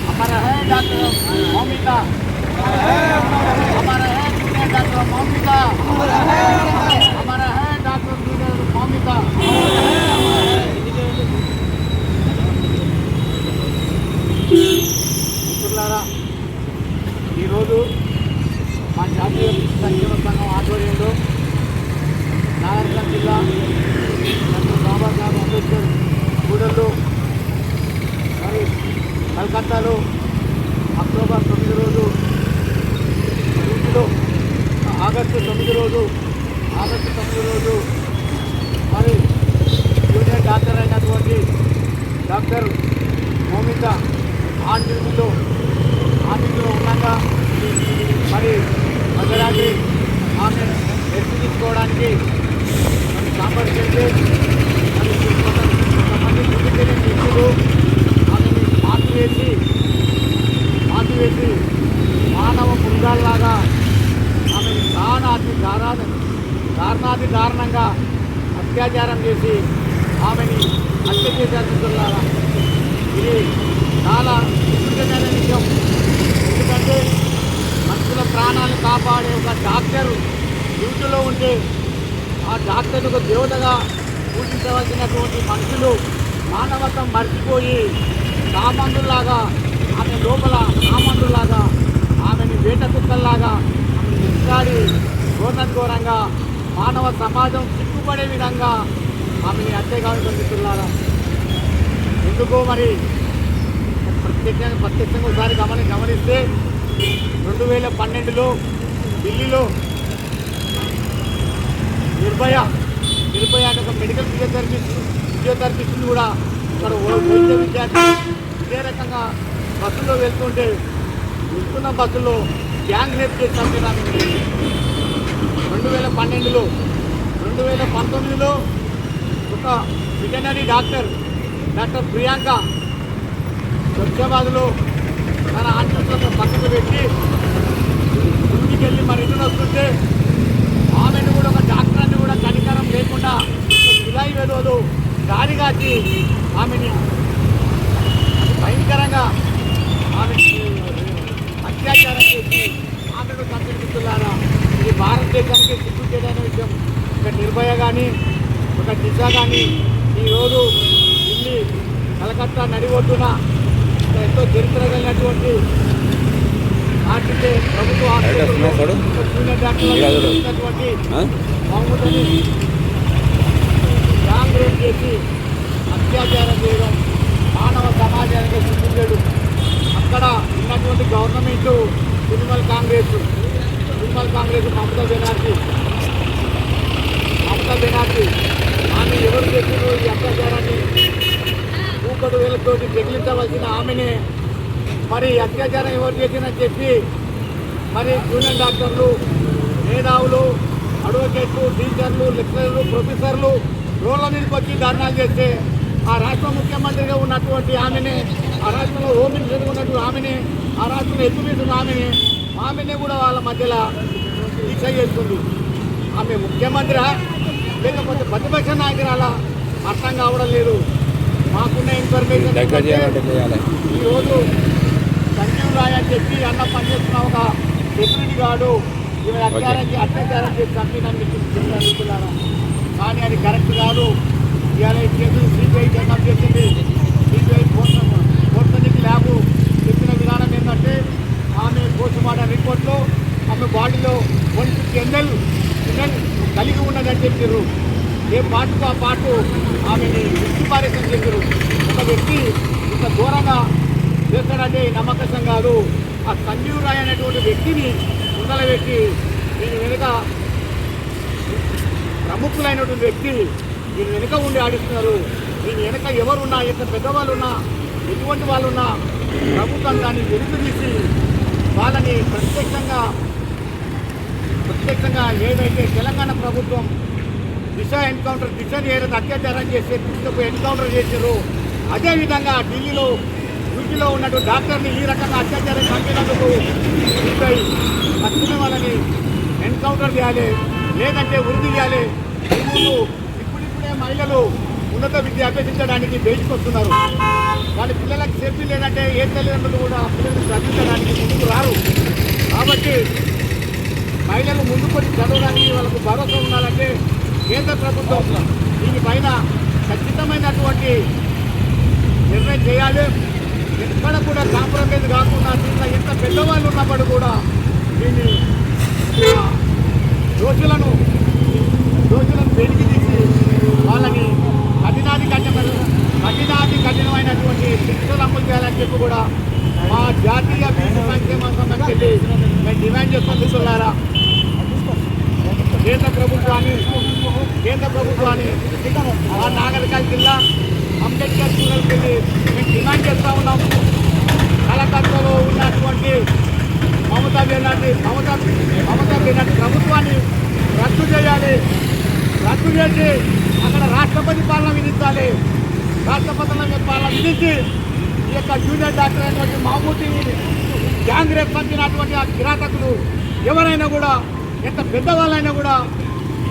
हमारा है डॉक्टर मौमिता, हमारा है जूनियर डॉक्टर मौमिता, हमारा है डॉक्टर जूनियर मौमिता। మిత్రులారా, ఈరోజు మా జాతీయ సంక్షేమ సంఘం ఆధ్వర్యంలో నారాయణ జిల్లా డాక్టర్ బాబాసాహెబ్ అంబేద్కర్ గూడెంలో మరి కలకత్తాలో అక్టోబర్ 9 రోజు ఆగస్టు 9 రోజు మరి జూనియర్ డాక్టర్ అయినటువంటి డాక్టర్ మౌమిత ఆంధ్రలో ఉండగా మరి మధ్యరాత్రి ఆమె రెస్ట్ తీసుకోవడానికి మరి కాంపౌండ్ చేస్తే మరి కొంతమంది తెలియని వ్యక్తులు ఆమెని ఆపివేసి మానవ మృగాల్లాగా ఆమెను దారుణంగా అత్యాచారం చేసి ఆమెని హత్య చేసేందుకులారా. ఇది చాలా ముఖ్యమైన విషయం. ఎందుకంటే మనుషుల ప్రాణాలను కాపాడే ఒక డాక్టర్ డ్యూటీలో ఉంటే ఆ డాక్టర్కు దేవతగా పూజించవలసినటువంటి మనుషులు మానవత్వం మర్చిపోయి సామంతుల్లాగా ఆమె లోపల సామంతుల్లాగా ఆమెని వేట కుక్కల్లాగా ఆమెను నించాడి ఘోరంగా మానవ సమాజం సిగ్గుపడే విధంగా ఆమెని హత్యగా మిత్రులారా. ఎందుకో మరి ప్రత్యక్షంగా ఒకసారి గమనిస్తే 2012లో ఢిల్లీలో నిర్భయ అనే ఒక మెడికల్ ఫిజియోథెరపిస్ట్ని కూడా ఇక్కడ వైద్య విద్యార్థి ఇదే రకంగా బస్సులో వెళ్తున్న బస్సులో గ్యాంగ్ రేప్ చేసి చంపేదాన్ని 2012లో. 2019లో ఒక వెటర్నరీ డాక్టర్ ప్రియాంక శంషాబాద్లో తన ఆంటీలతో పక్కకు పెట్టి ఇంటికి వెళ్ళి మరి ఇంటికి వస్తుంటే ఆమెను కూడా ఒక డాక్టర్ని కూడా కనికరం లేకుండా జులై వేదో దాడి కాచి ఆమెని భయంకరంగా ఆమెకి అత్యాచారం చేసి ఆమెను చంపిస్తున్నారా. ఇది భారతదేశానికి సిగ్గు చేయడానికి విషయం. ఒక నిర్భయ కానీ ఒక దిశ కానీ ఈరోజు ఢిల్లీ కలకత్తా నడివొడ్డున ఎంతో చరిత్ర కలిగినటువంటి ప్రభుత్వ మహమ్మూద్ని గ్యాంగ్ రేప్ చేసి అత్యాచారం చేయడం మానవ సమాజానికి సిగ్గులేడు. అక్కడ ఉన్నటువంటి గవర్నమెంటు తృణమూల్ కాంగ్రెస్ మమతా బెనర్జీ ఆమె ఎవరు చేసినారో ఈ అత్యాచారాన్ని ఊకడు వేలతో పెగిలించవలసిన ఆమెనే మరి అత్యాచారం ఎవరు చేసిందని చెప్పి మరి జూనియర్ డాక్టర్లు, మేధావులు, అడ్వకేట్లు, టీచర్లు, లెక్చరర్లు, ప్రొఫెసర్లు రోడ్ల మీదకి వచ్చి ధర్నాలు చేస్తే ఆ రాష్ట్ర ముఖ్యమంత్రిగా ఉన్నటువంటి ఆమెనే, ఆ రాష్ట్రంలో హోమ్ మినిస్టర్గా ఉన్నటువంటి ఆమెనే, ఆ రాష్ట్రంలో ఎత్తుమీసిన ఆమెనే కూడా వాళ్ళ మధ్యలో దీక్ష చేస్తుంది. ఆమె ముఖ్యమంత్రి లేకపోతే ప్రతిపక్ష నాయకురాలా అర్థం కావడం లేదు. మాకున్న ఇన్ఫర్మేషన్ ఈరోజు సంజీవ్ రాయ్ అని చెప్పి అన్న పనిచేస్తున్న ఒక సెక్యూరిటీ గార్డు ఈమె అత్యాచారం చేసి చంపినని చెప్తున్నారు. కానీ అది కరెక్ట్ కాదు. ఇవాళ కేసులు సిబిఐ జనం చేసింది. సిబిఐ ఫోరెన్సిక్ ల్యాబ్ చెప్పిన విధానం ఏంటంటే ఆమె పోస్ట్ మార్టం రిపోర్ట్లో ఆమె బాడీలో 150 ml కలిగి ఉన్నదని చెప్పారు. ఏ పాటుకు ఆ పాటు ఆమెని విడిచిపారేసం చెప్పారు. ఒక వ్యక్తి ఇంత ఘోరంగా చేస్తాడంటే నమ్మకం కాదు. ఆ సంజీవ్ రాయ్ అనేటువంటి వ్యక్తిని ముందల పెట్టి దీని వెనుక ప్రముఖులైనటువంటి వ్యక్తి దీని వెనుక ఉండి ఆడిస్తున్నారు. దీని వెనుక ఎవరున్నా, ఎంత పెద్దవాళ్ళు ఉన్నా, ఎటువంటి వాళ్ళున్నా ప్రభుత్వం దాన్ని వెనుక తీసి వాళ్ళని ప్రత్యక్షంగా ఏదైతే తెలంగాణ ప్రభుత్వం దిశ ఏదైతే అత్యాచారం చేసి తీసుకుపోయి ఎన్కౌంటర్ చేశారో అదేవిధంగా ఢిల్లీలో డ్యూటీలో ఉన్నట్టు డాక్టర్ని ఈ రకంగా అత్యాచారం చంపినందుకు తక్షణ వాళ్ళని ఎన్కౌంటర్ చేయాలి, లేదంటే ఉరి తీయాలి. ఇప్పుడిప్పుడే మహిళలు ఉన్నత విద్య అభ్యసించడానికి బయటకు వస్తున్నారు. వాళ్ళ పిల్లలకు సేఫ్టీ లేదంటే ఏ తల్లిదండ్రులు కూడా పిల్లల్ని చదివించడానికి ముందుకు రారు. కాబట్టి మహిళలు ముందుకొని చదవడానికి వాళ్ళకు భరోసా ఉండాలంటే కేంద్ర ప్రభుత్వం దీనిపైన ఖచ్చితమైనటువంటి నిర్ణయం చేయాలి. ఎక్కడ కూడా కాంప్రమైజ్ కాకుండా దీంట్లో ఎంత పెద్దవాళ్ళు ఉన్నప్పుడు కూడా దీన్ని దోషులను వెలికి తీసి వాళ్ళని కఠినమైనటువంటి శిక్షలు అమలు చేయాలని చెప్పి కూడా మా జాతీయ బీసీ సంక్షేమ సంస్థకి మేము డిమాండ్ చేస్తున్నారా కేంద్ర ప్రభుత్వాన్ని మా నాగరికల్ జిల్లా అంబేద్కర్ స్కూల్కి వెళ్ళి మేము డిమాండ్ చేస్తూ ఉన్నాం. కలకత్తాలో ఉన్నటువంటి మమతా బెనర్జీ ప్రభుత్వాన్ని రద్దు చేయాలి. రద్దు చేసి అక్కడ రాష్ట్రపతి పాలన విధించాలి. రాష్ట్రపతి పాలన విధించి ఈ యొక్క జూనియర్ డాక్టర్ అయినటువంటి మహమూద్ గ్యాంగ్ రేప్ పంచినటువంటి ఆ కిరాతకులు ఎవరైనా కూడా ఎంత పెద్దవాళ్ళైనా కూడా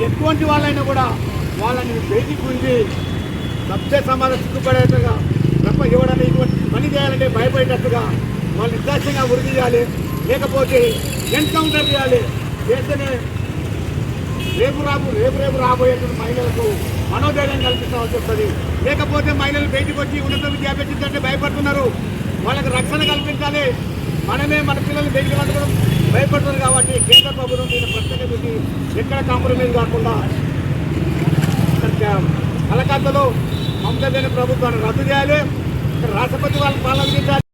ఎటువంటి వాళ్ళైనా కూడా వాళ్ళని బయటికి ఉంచి సభ్య సమాజం సిగ్గుపడేట్టుగా తప్ప ఎవడన్నా ఇటువంటి పని చేయాలంటే భయపడేటట్టుగా వాళ్ళు నిర్దాక్షంగా ఉరి తీయాలి. లేకపోతే ఎన్కౌంటర్ చేయాలి. చేస్తేనే రేపు రాబోయేటువంటి మహిళలకు మనోధైర్యం కల్పిస్తామని చెప్తుంది. లేకపోతే మహిళలు బయటకు వచ్చి ఉన్నత విద్య అభ్యసించాలంటే భయపడుతున్నారు. వాళ్ళకి రక్షణ కల్పించాలి. మనమే మన పిల్లల్ని బయటికి పట్టుకోవడం భయపడుతున్నారు. కాబట్టి కేంద్ర ప్రభుత్వం దీన్ని ప్రత్యేక దృష్టి ఎక్కడ కాంప్రమైజ్ కాకుండా కలకత్తాలో మమతా బెనర్జీ ప్రభుత్వాన్ని రద్దు చేయాలి. రాష్ట్రపతి వాళ్ళని పాలన విధించాలి.